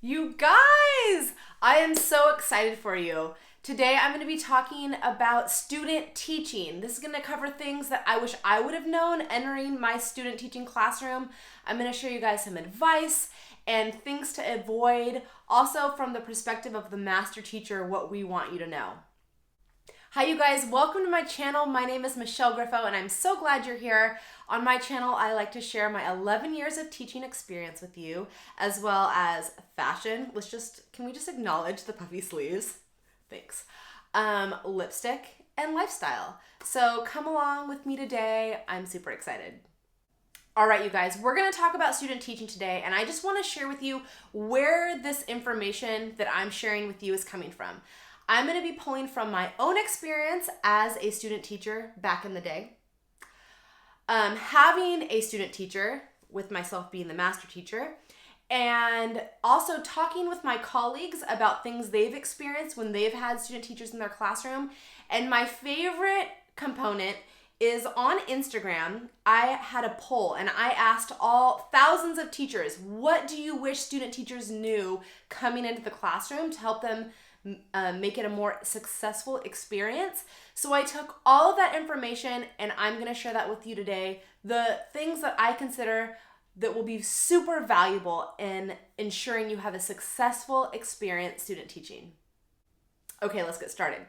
You guys, I am so excited for you. Today I'm going to be talking about student teaching. This is going to cover things that I wish I would have known entering my student teaching classroom. I'm going to show you guys some advice and things to avoid, also from the perspective of the master teacher, what we want you to know. Hi you guys, welcome to my channel. My name is Michelle Griffo and I'm so glad you're here. On my channel, I like to share my 11 years of teaching experience with you, as well as fashion. Can we just acknowledge the puffy sleeves? Thanks. Lipstick and lifestyle. So come along with me today. I'm super excited. All right, you guys, we're gonna talk about student teaching today, and I just wanna share with you where this information that I'm sharing with you is coming from. I'm going to be pulling from my own experience as a student teacher back in the day. Having a student teacher, with myself being the master teacher, and also talking with my colleagues about things they've experienced when they've had student teachers in their classroom. And my favorite component is on Instagram. I had a poll and I asked all thousands of teachers, what do you wish student teachers knew coming into the classroom to help them make it a more successful experience? So I took all of that information and I'm going to share that with you today. The things that I consider that will be super valuable in ensuring you have a successful experience student teaching. Okay, let's get started.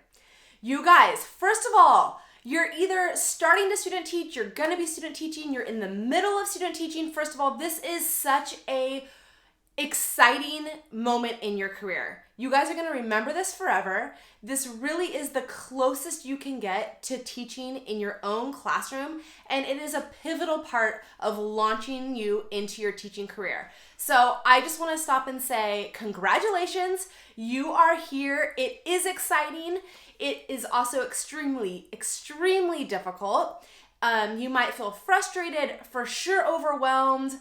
You guys, first of all, you're either starting to student teach, you're going to be student teaching, you're in the middle of student teaching. First of all, this is such a exciting moment in your career. You guys are going to remember this forever. This really is the closest you can get to teaching in your own classroom, and it is a pivotal part of launching you into your teaching career. So I just want to stop and say congratulations. You are here. It is exciting. It is also extremely difficult. You might feel frustrated, for sure overwhelmed,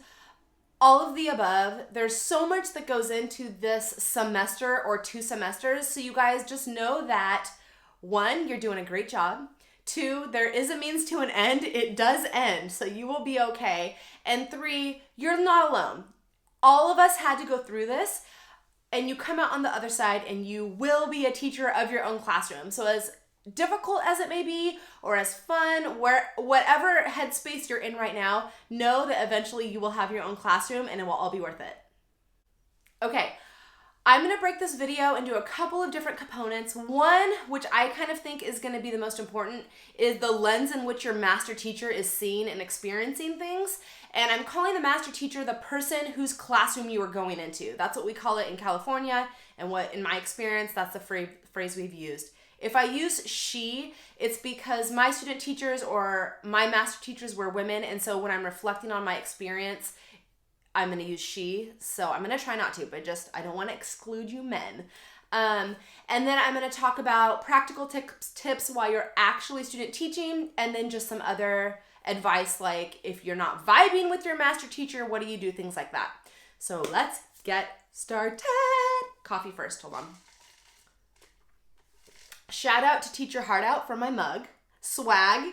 all of the above. There's so much that goes into this semester or 2 semesters. So you guys just know that 1, you're doing a great job. 2, there is a means to an end. It does end, so you will be okay. And 3, you're not alone. All of us had to go through this, and you come out on the other side and you will be a teacher of your own classroom. So as difficult as it may be, or as fun, whatever headspace you're in right now, know that eventually you will have your own classroom and it will all be worth it. Okay, I'm going to break this video into a couple of different components. One, which I kind of think is going to be the most important, is the lens in which your master teacher is seeing and experiencing things. And I'm calling the master teacher the person whose classroom you are going into. That's what we call it in California, and what, in my experience, that's the phrase we've used. If I use she, it's because my student teachers or my master teachers were women, and so when I'm reflecting on my experience, I'm going to use she. So I'm going to try not to, but I don't want to exclude you men. And then I'm going to talk about practical tips while you're actually student teaching, and then just some other advice, like if you're not vibing with your master teacher, what do you do? Things like that. So let's get started. Coffee first, hold on. Shout out to Teach Your Heart Out for my mug. Swag.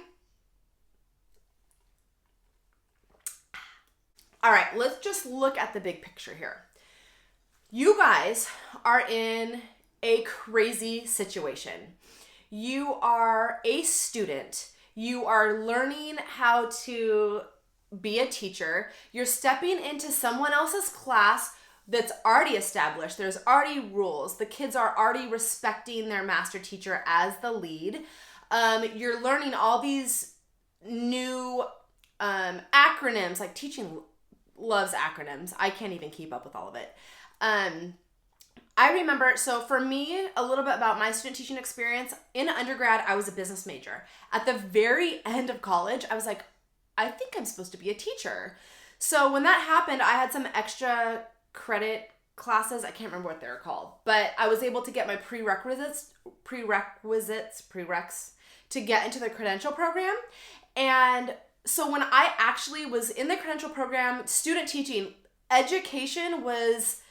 All right, let's just look at the big picture here. You guys are in a crazy situation. You are a student. You are learning how to be a teacher. You're stepping into someone else's class that's already established. There's already rules. The kids are already respecting their master teacher as the lead. You're learning all these new acronyms, like teaching loves acronyms. I can't even keep up with all of it. I remember, so for me, a little bit about my student teaching experience. In undergrad, I was a business major. At the very end of college, I was like, I think I'm supposed to be a teacher. So when that happened, I had some extra credit classes. I can't remember what they were called, but I was able to get my prereqs to get into the credential program. And so when I actually was in the credential program, student teaching, education was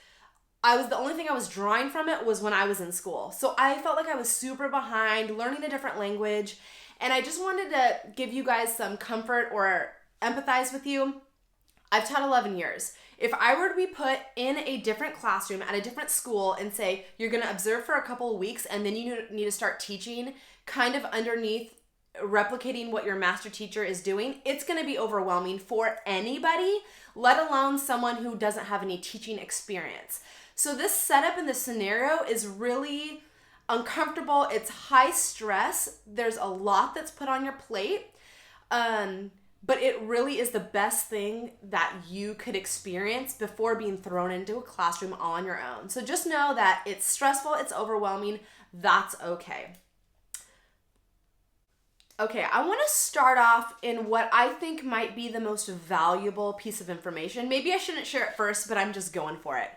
the only thing I was drawing from it was when I was in school. So I felt like I was super behind learning a different language. And I just wanted to give you guys some comfort or empathize with you. I've taught 11 years. If I were to be put in a different classroom at a different school and say, you're going to observe for a couple of weeks and then you need to start teaching kind of underneath replicating what your master teacher is doing, it's going to be overwhelming for anybody, let alone someone who doesn't have any teaching experience. So this setup in this scenario is really uncomfortable. It's high stress. There's a lot that's put on your plate. But it really is the best thing that you could experience before being thrown into a classroom all on your own. So just know that it's stressful, it's overwhelming, that's okay. Okay, I want to start off in what I think might be the most valuable piece of information. Maybe I shouldn't share it first, but I'm just going for it.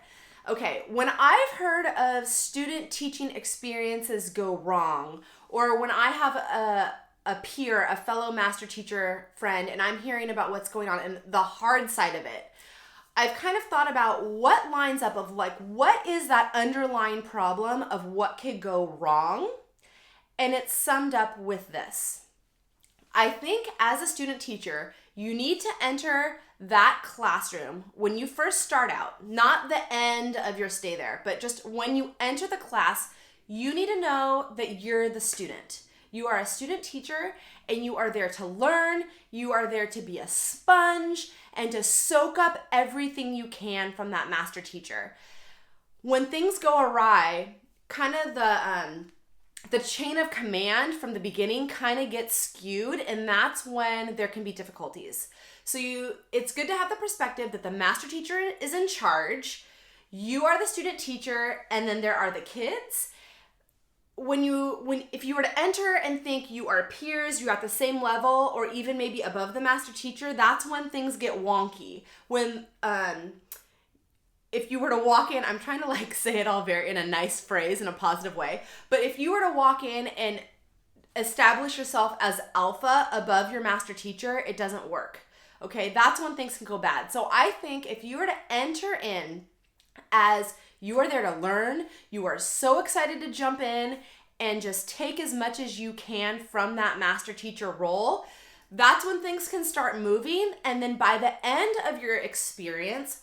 Okay, when I've heard of student teaching experiences go wrong, or when I have a peer, a fellow master teacher friend, and I'm hearing about what's going on and the hard side of it, I've kind of thought about what lines up of like, what is that underlying problem of what could go wrong? And it's summed up with this. I think as a student teacher, you need to enter that classroom when you first start out, not the end of your stay there, but just when you enter the class, you need to know that you're the student. You are a student teacher and you are there to learn. You are there to be a sponge and to soak up everything you can from that master teacher. When things go awry, kind of the chain of command from the beginning kind of gets skewed, and that's when there can be difficulties. So it's good to have the perspective that the master teacher is in charge, you are the student teacher, and then there are the kids. If you were to enter and think you are peers, you're at the same level, or even maybe above the master teacher, that's when things get wonky. If you were to walk in, I'm trying to like say it all very in a nice phrase, in a positive way, but if you were to walk in and establish yourself as alpha above your master teacher, it doesn't work. Okay, that's when things can go bad. So I think if you were to enter in as you are there to learn, you are so excited to jump in and just take as much as you can from that master teacher role, that's when things can start moving. And then by the end of your experience,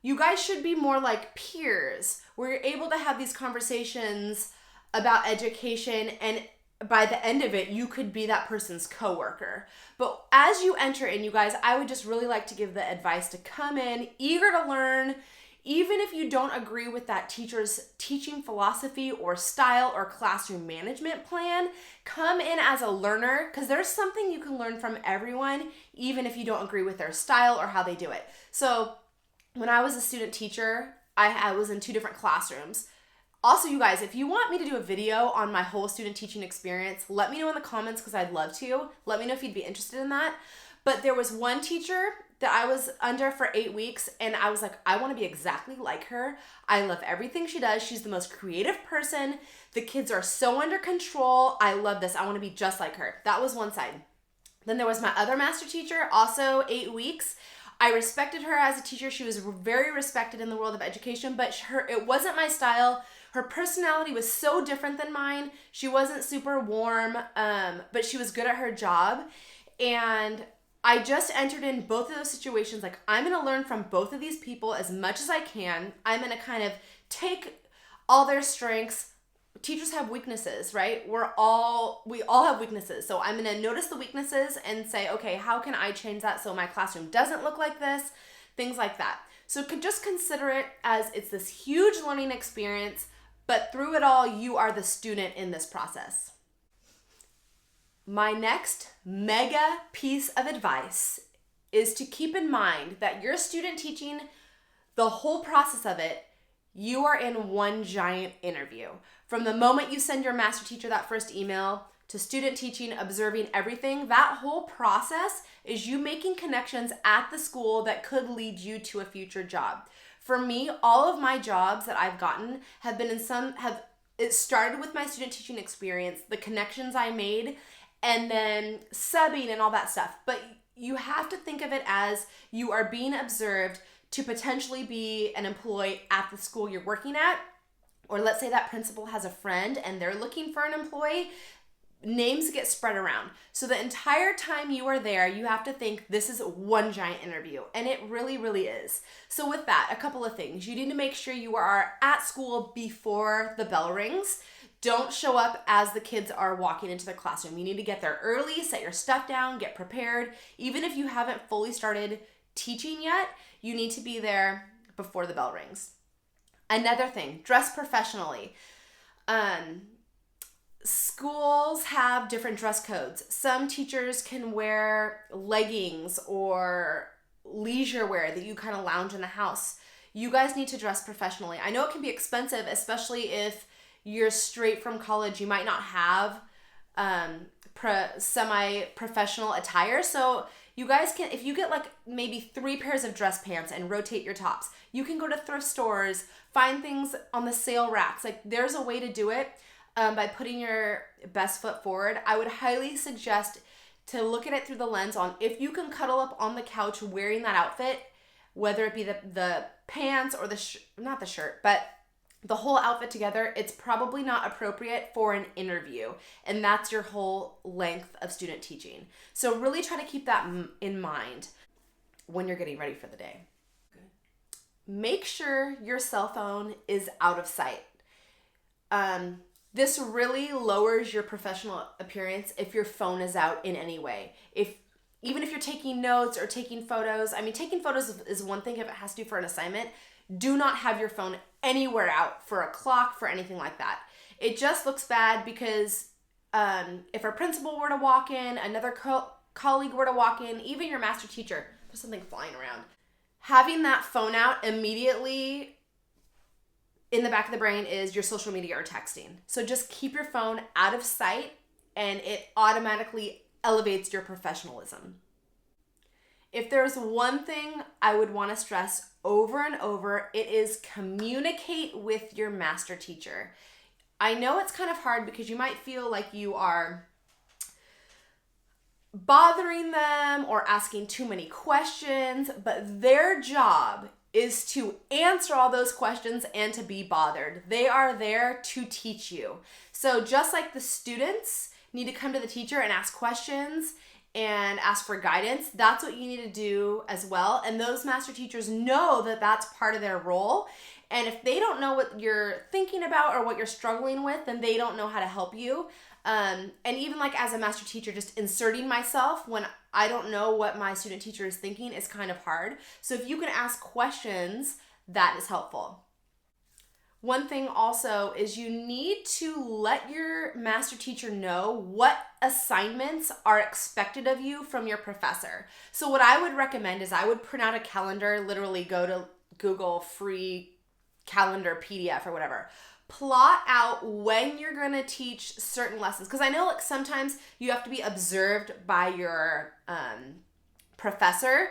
you guys should be more like peers, where you're able to have these conversations about education, and by the end of it, you could be that person's coworker. But as you enter in, you guys, I would just really like to give the advice to come in eager to learn. Even if you don't agree with that teacher's teaching philosophy or style or classroom management plan, come in as a learner, because there's something you can learn from everyone, even if you don't agree with their style or how they do it. So when I was a student teacher, I was in 2 different classrooms. Also, you guys, if you want me to do a video on my whole student teaching experience, let me know in the comments, because I'd love to. Let me know if you'd be interested in that. But there was one teacher that I was under for 8 weeks, and I was like, I want to be exactly like her. I love everything she does. She's the most creative person. The kids are so under control. I love this. I want to be just like her. That was one side. Then there was my other master teacher, also 8 weeks. I respected her as a teacher. She was very respected in the world of education, but it wasn't my style. Her personality was so different than mine. She wasn't super warm, but she was good at her job. And I just entered in both of those situations. Like, I'm going to learn from both of these people as much as I can. I'm going to kind of take all their strengths. Teachers have weaknesses, right? We all have weaknesses. So I'm going to notice the weaknesses and say, okay, how can I change that so my classroom doesn't look like this? Things like that. So just consider it as it's this huge learning experience, but through it all, you are the student in this process. My next mega piece of advice is to keep in mind that your student teaching, the whole process of it, you are in one giant interview. From the moment you send your master teacher that first email to student teaching, observing everything, that whole process is you making connections at the school that could lead you to a future job. For me, all of my jobs that I've gotten have been it started with my student teaching experience, the connections I made, and then subbing and all that stuff. But you have to think of it as you are being observed to potentially be an employee at the school you're working at. Or let's say that principal has a friend and they're looking for an employee. names get spread around. So the entire time you are there, you have to think this is one giant interview, and it really, really is. So with that, a couple of things. You need to make sure you are at school before the bell rings. Don't show up as the kids are walking into the classroom. You need to get there early, set your stuff down, get prepared. Even if you haven't fully started teaching yet, you need to be there before the bell rings. Another thing, dress professionally. Schools have different dress codes. Some teachers can wear leggings or leisure wear that you kind of lounge in the house. You guys need to dress professionally. I know it can be expensive, especially if you're straight from college. You might not have semi-professional attire. So you guys can, if you get like maybe 3 pairs of dress pants and rotate your tops, you can go to thrift stores, find things on the sale racks. Like there's a way to do it. By putting your best foot forward. I would highly suggest to look at it through the lens on if you can cuddle up on the couch wearing that outfit, whether it be the pants or not the shirt, but the whole outfit together, it's probably not appropriate for an interview. And that's your whole length of student teaching. So really try to keep that in mind when you're getting ready for the day. Make sure your cell phone is out of sight. This really lowers your professional appearance if your phone is out in any way. Even if you're taking notes or taking photos, taking photos is one thing if it has to do for an assignment. Do not have your phone anywhere out for a clock, for anything like that. It just looks bad because if a principal were to walk in, another colleague were to walk in, even your master teacher, there's something flying around. Having that phone out immediately in the back of the brain is your social media or texting. So just keep your phone out of sight and it automatically elevates your professionalism. If there's one thing I would want to stress over and over, it is communicate with your master teacher. I know it's kind of hard because you might feel like you are bothering them or asking too many questions, but their job is to answer all those questions and to be bothered. They are there to teach you. So just like the students need to come to the teacher and ask questions and ask for guidance, that's what you need to do as well. And those master teachers know that that's part of their role. And if they don't know what you're thinking about or what you're struggling with, then they don't know how to help you. And even like as a master teacher, just inserting myself when I don't know what my student teacher is thinking is kind of hard. So if you can ask questions, that is helpful. One thing also is you need to let your master teacher know what assignments are expected of you from your professor. So what I would recommend is I would print out a calendar, literally go to Google free calendar PDF or whatever. Plot out when you're going to teach certain lessons. Because I know like sometimes you have to be observed by your professor.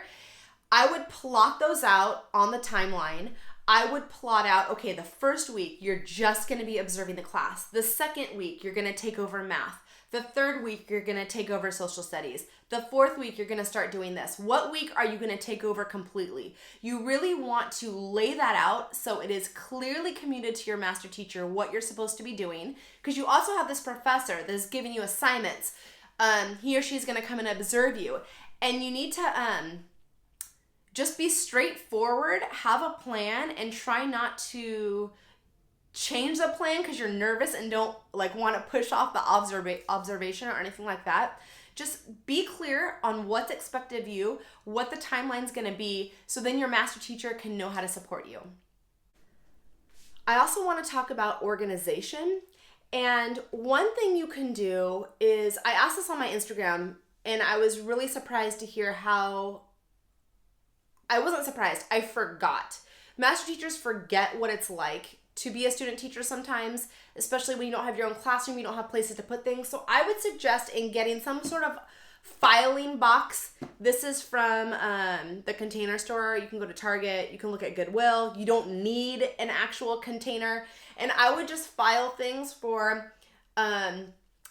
I would plot those out on the timeline. I would plot out, okay, the first week, you're just going to be observing the class. The second week, you're going to take over math. The third week, you're going to take over social studies. The fourth week, you're going to start doing this. What week are you going to take over completely? You really want to lay that out so it is clearly communicated to your master teacher what you're supposed to be doing, because you also have this professor that is giving you assignments. He or she's going to come and observe you. And you need to just be straightforward, have a plan, and try not to change the plan because you're nervous and don't like want to push off the observation or anything like that. Just be clear on what's expected of you, what the timeline's going to be, so then your master teacher can know how to support you. I also want to talk about organization. And one thing you can do is, I asked this on my Instagram, and I was really surprised to hear how, I wasn't surprised, I forgot. Master teachers forget what it's like to be a student teacher sometimes, especially when you don't have your own classroom, you don't have places to put things. So I would suggest in getting some sort of filing box. This is from the Container Store. You can go to Target, you can look at Goodwill. You don't need an actual container. And I would just file things for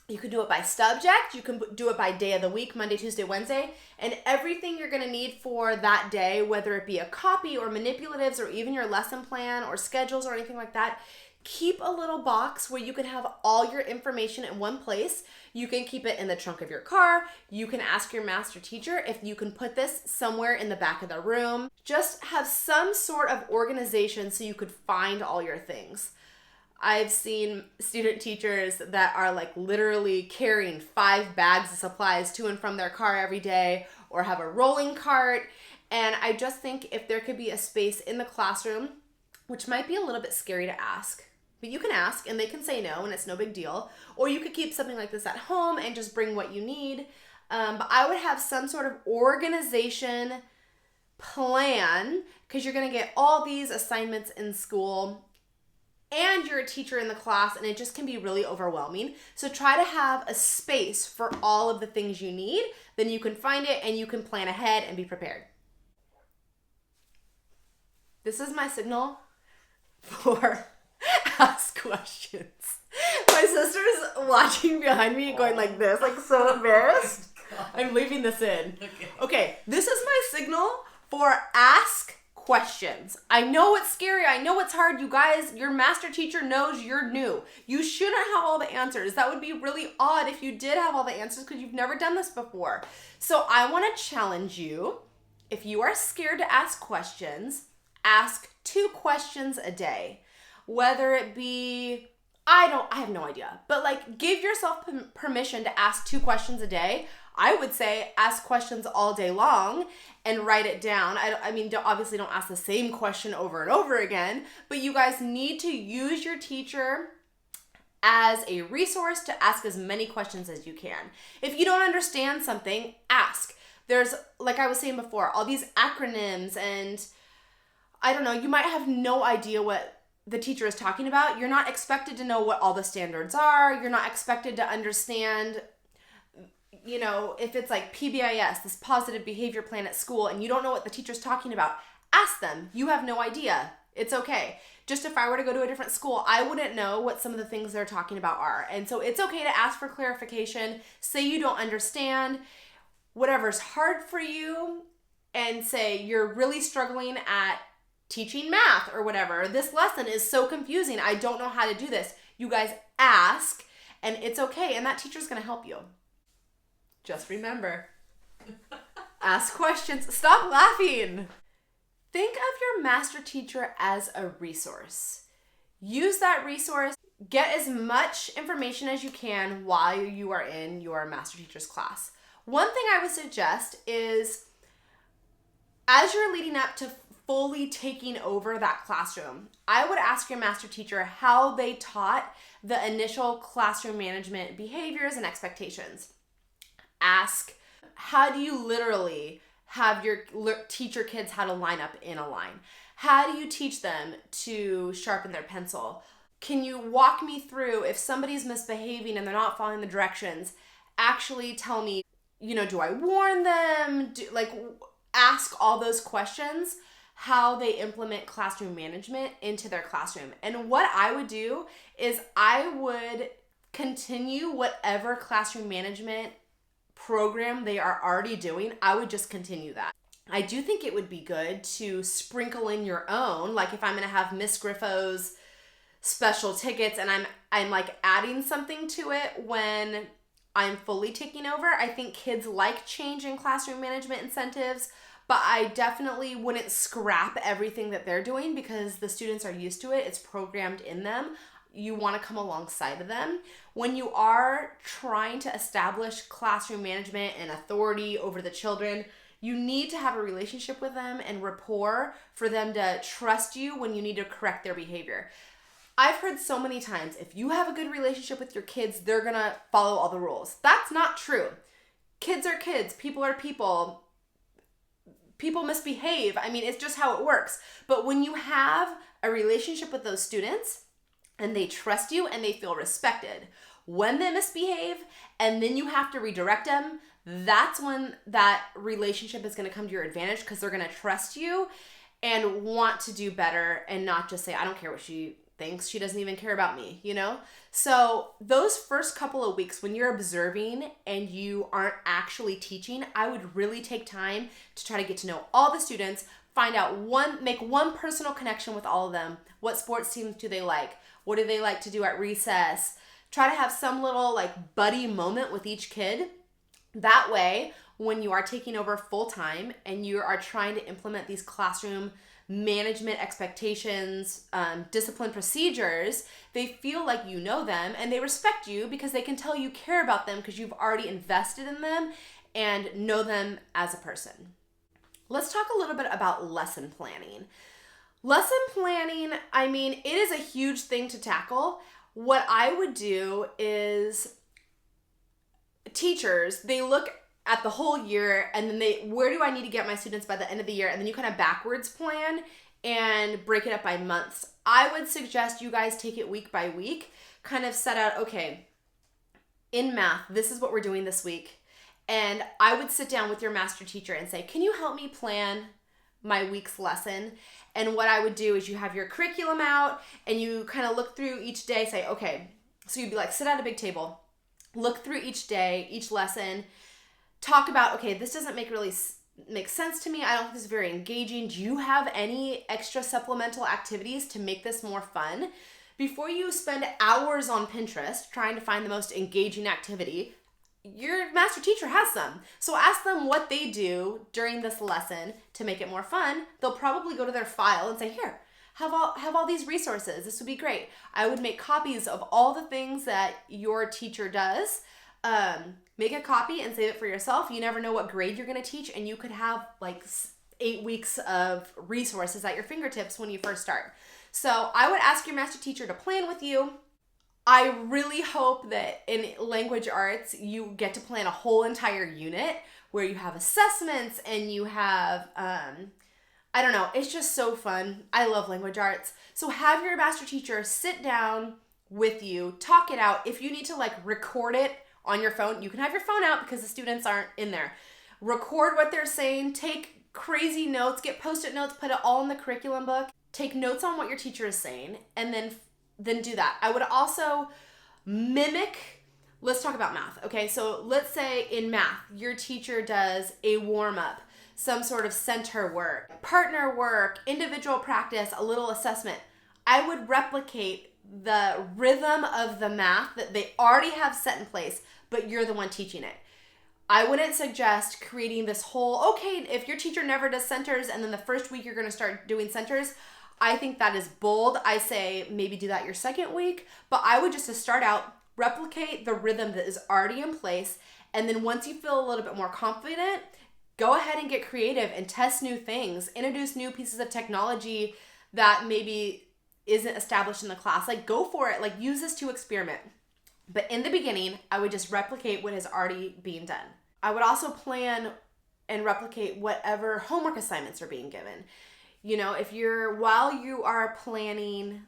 You can do it by subject. You can do it by day of the week, Monday, Tuesday, Wednesday. And everything you're going to need for that day, whether it be a copy or manipulatives or even your lesson plan or schedules or anything like that, keep a little box where you can have all your information in one place. You can keep it in the trunk of your car. You can ask your master teacher if you can put this somewhere in the back of the room. Just have some sort of organization so you could find all your things. I've seen student teachers that are like literally carrying 5 bags of supplies to and from their car every day, or have a rolling cart. And I just think if there could be a space in the classroom, which might be a little bit scary to ask, but you can ask and they can say no and it's no big deal. Or you could keep something like this at home and just bring what you need. But I would have some sort of organization plan, because you're going to get all these assignments in school and you're a teacher in the class, and it just can be really overwhelming. So try to have a space for all of the things you need. Then you can find it and you can plan ahead and be prepared. This is my signal for ask questions. My sister's watching behind me going like this, like so embarrassed. I'm leaving this in. Okay, this is my signal for ask questions. I know it's scary. I know it's hard. You guys, your master teacher knows you're new. You shouldn't have all the answers. That would be really odd if you did have all the answers, because you've never done this before. So I want to challenge you. If you are scared to ask questions, ask 2 questions a day. Whether it be, I have no idea, but like give yourself permission to ask 2 questions a day. I would say ask questions all day long and write it down. I mean, obviously don't ask the same question over and over again, but you guys need to use your teacher as a resource to ask as many questions as you can. If you don't understand something, ask. There's, like I was saying before, all these acronyms, and I don't know, you might have no idea what the teacher is talking about. You're not expected to know what all the standards are. You're not expected to understand, you know, if it's like PBIS, this positive behavior plan at school, and you don't know what the teacher's talking about, ask them. You have no idea. It's okay. Just if I were to go to a different school, I wouldn't know what some of the things they're talking about are. And so it's okay to ask for clarification. Say you don't understand whatever's hard for you, and say you're really struggling at teaching math or whatever. This lesson is so confusing. I don't know how to do this. You guys ask, and it's okay. And that teacher's going to help you. Just remember, ask questions. Stop laughing. Think of your master teacher as a resource. Use that resource. Get as much information as you can while you are in your master teacher's class. One thing I would suggest is, as you're leading up to fully taking over that classroom, I would ask your master teacher how they taught the initial classroom management behaviors and expectations. Ask, how do you literally have your teach your kids how to line up in a line? How do you teach them to sharpen their pencil? Can you walk me through, if somebody's misbehaving and they're not following the directions, actually tell me, you know, do I warn them? Ask all those questions, how they implement classroom management into their classroom. And what I would do is I would continue whatever classroom management program they are already doing. I would just continue that. I do think it would be good to sprinkle in your own, like if I'm going to have Miss Griffo's special tickets and I'm like adding something to it when I'm fully taking over. I think kids like change in classroom management incentives, but I definitely wouldn't scrap everything that they're doing because the students are used to it. It's programmed in them. You want to come alongside of them. When you are trying to establish classroom management and authority over the children, you need to have a relationship with them and rapport for them to trust you when you need to correct their behavior. I've heard so many times, if you have a good relationship with your kids, they're going to follow all the rules. That's not true. Kids are kids. People are people. People misbehave. I mean, it's just how it works. But when you have a relationship with those students and they trust you and they feel respected, when they misbehave and then you have to redirect them, that's when that relationship is going to come to your advantage because they're going to trust you and want to do better and not just say, I don't care what she thinks. She doesn't even care about me, you know? So those first couple of weeks when you're observing and you aren't actually teaching, I would really take time to try to get to know all the students, make one personal connection with all of them. What sports teams do they like? What do they like to do at recess? Try to have some little like buddy moment with each kid. That way, when you are taking over full time and you are trying to implement these classroom management expectations, discipline procedures, they feel like you know them and they respect you because they can tell you care about them because you've already invested in them and know them as a person. Let's talk a little bit about lesson planning. Lesson planning, I mean, it is a huge thing to tackle. What I would do is teachers, they look at the whole year and then where do I need to get my students by the end of the year? And then you kind of backwards plan and break it up by months. I would suggest you guys take it week by week, kind of set out, okay, in math, this is what we're doing this week. And I would sit down with your master teacher and say, can you help me plan my week's lesson? And what I would do is you have your curriculum out and you kind of look through each day, say, okay, so you'd be like, sit at a big table, look through each day, each lesson, talk about, okay, this doesn't make sense to me. I don't think this is very engaging. Do you have any extra supplemental activities to make this more fun? Before you spend hours on Pinterest trying to find the most engaging activity, your master teacher has some. So ask them what they do during this lesson to make it more fun. They'll probably go to their file and say, here, have all these resources. This would be great. I would make copies of all the things that your teacher does. Make a copy and save it for yourself. You never know what grade you're going to teach, and you could have like 8 weeks of resources at your fingertips when you first start. So I would ask your master teacher to plan with you. I really hope that in language arts, you get to plan a whole entire unit where you have assessments and you have, I don't know, it's just so fun. I love language arts. So have your master teacher sit down with you, talk it out. If you need to like record it on your phone, you can have your phone out because the students aren't in there. Record what they're saying, take crazy notes, get Post-it notes, put it all in the curriculum book, take notes on what your teacher is saying, and then do that. I would also mimic, let's talk about math. Okay, so let's say in math, your teacher does a warm-up, some sort of center work, partner work, individual practice, a little assessment. I would replicate the rhythm of the math that they already have set in place, but you're the one teaching it. I wouldn't suggest creating this whole, okay, if your teacher never does centers and then the first week you're going to start doing centers, I think that is bold. I say maybe do that your second week, but I would just to start out, replicate the rhythm that is already in place. And then once you feel a little bit more confident, go ahead and get creative and test new things, introduce new pieces of technology that maybe isn't established in the class. Like go for it, like use this to experiment. But in the beginning, I would just replicate what is already being done. I would also plan and replicate whatever homework assignments are being given. You know, while you are planning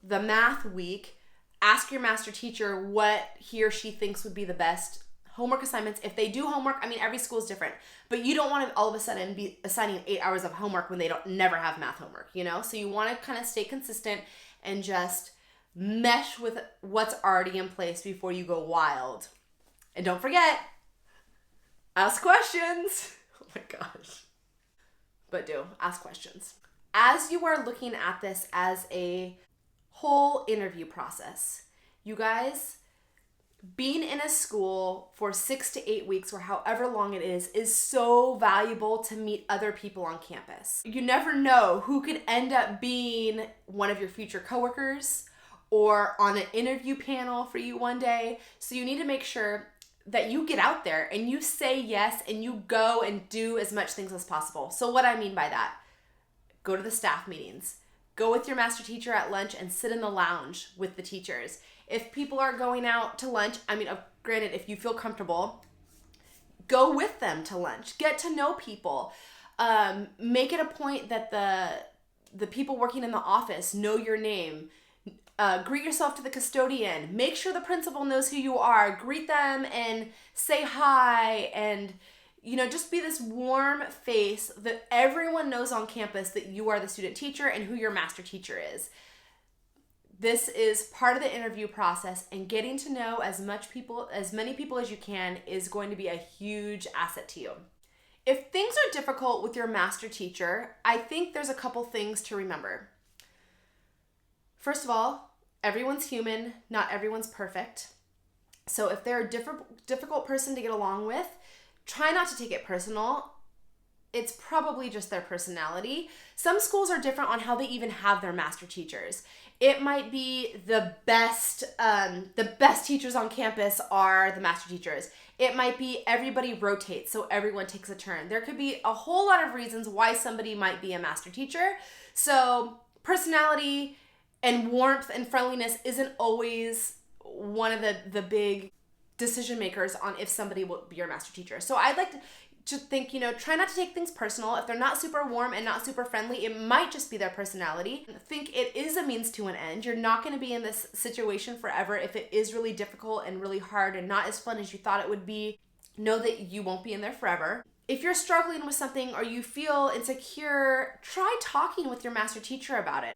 the math week, ask your master teacher what he or she thinks would be the best homework assignments. If they do homework, I mean, every school is different, but you don't want to all of a sudden be assigning 8 hours of homework when they never have math homework, you know? So you want to kind of stay consistent and just mesh with what's already in place before you go wild. And don't forget, ask questions. Oh my gosh. But do ask questions. As you are looking at this as a whole interview process, you guys, being in a school for 6 to 8 weeks or however long it is so valuable to meet other people on campus. You never know who could end up being one of your future coworkers or on an interview panel for you one day. So you need to make sure that you get out there and you say yes and you go and do as much things as possible. So what I mean by that, go to the staff meetings, go with your master teacher at lunch and sit in the lounge with the teachers. If people are going out to lunch, I mean, granted, if you feel comfortable, go with them to lunch, get to know people. Make it a point that the people working in the office know your name. Greet yourself to the custodian. Make sure the principal knows who you are. Greet them and say hi and, just be this warm face that everyone knows on campus that you are the student teacher and who your master teacher is. This is part of the interview process, and getting to know as many people as you can is going to be a huge asset to you. If things are difficult with your master teacher, I think there's a couple things to remember. First of all, everyone's human, not everyone's perfect. So if they're a difficult person to get along with, try not to take it personal. It's probably just their personality. Some schools are different on how they even have their master teachers. It might be the best teachers on campus are the master teachers. It might be everybody rotates, so everyone takes a turn. There could be a whole lot of reasons why somebody might be a master teacher. So personality and warmth and friendliness isn't always one of the big decision makers on if somebody will be your master teacher. So I'd like to think, try not to take things personal. If they're not super warm and not super friendly, it might just be their personality. Think it is a means to an end. You're not going to be in this situation forever. If it is really difficult and really hard and not as fun as you thought it would be, know that you won't be in there forever. If you're struggling with something or you feel insecure, try talking with your master teacher about it.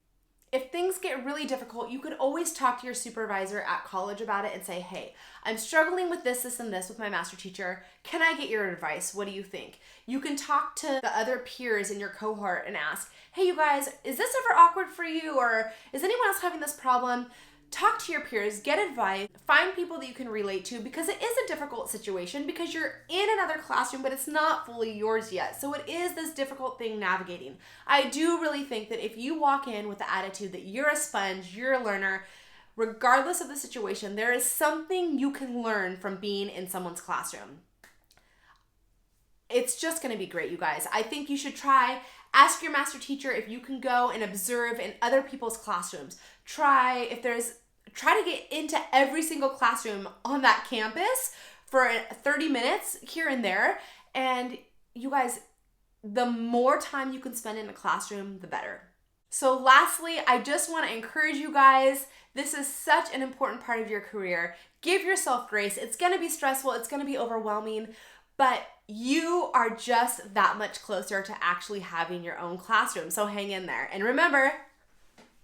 If things get really difficult, you could always talk to your supervisor at college about it and say, hey, I'm struggling with this, and this with my master teacher. Can I get your advice? What do you think? You can talk to the other peers in your cohort and ask, hey, you guys, is this ever awkward for you? Or is anyone else having this problem? Talk to your peers, get advice, find people that you can relate to, because it is a difficult situation because you're in another classroom, but it's not fully yours yet. So it is this difficult thing navigating. I do really think that if you walk in with the attitude that you're a sponge, you're a learner, regardless of the situation, there is something you can learn from being in someone's classroom. It's just going to be great, you guys. I think you should ask your master teacher if you can go and observe in other people's classrooms. Try to get into every single classroom on that campus for 30 minutes here and there. And you guys, the more time you can spend in a classroom, the better. So lastly, I just want to encourage you guys. This is such an important part of your career. Give yourself grace. It's going to be stressful. It's going to be overwhelming, but you are just that much closer to actually having your own classroom. So hang in there. And remember,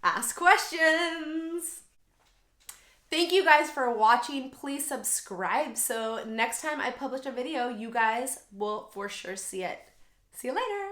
ask questions. Thank you guys for watching. Please subscribe so next time I publish a video, you guys will for sure see it. See you later.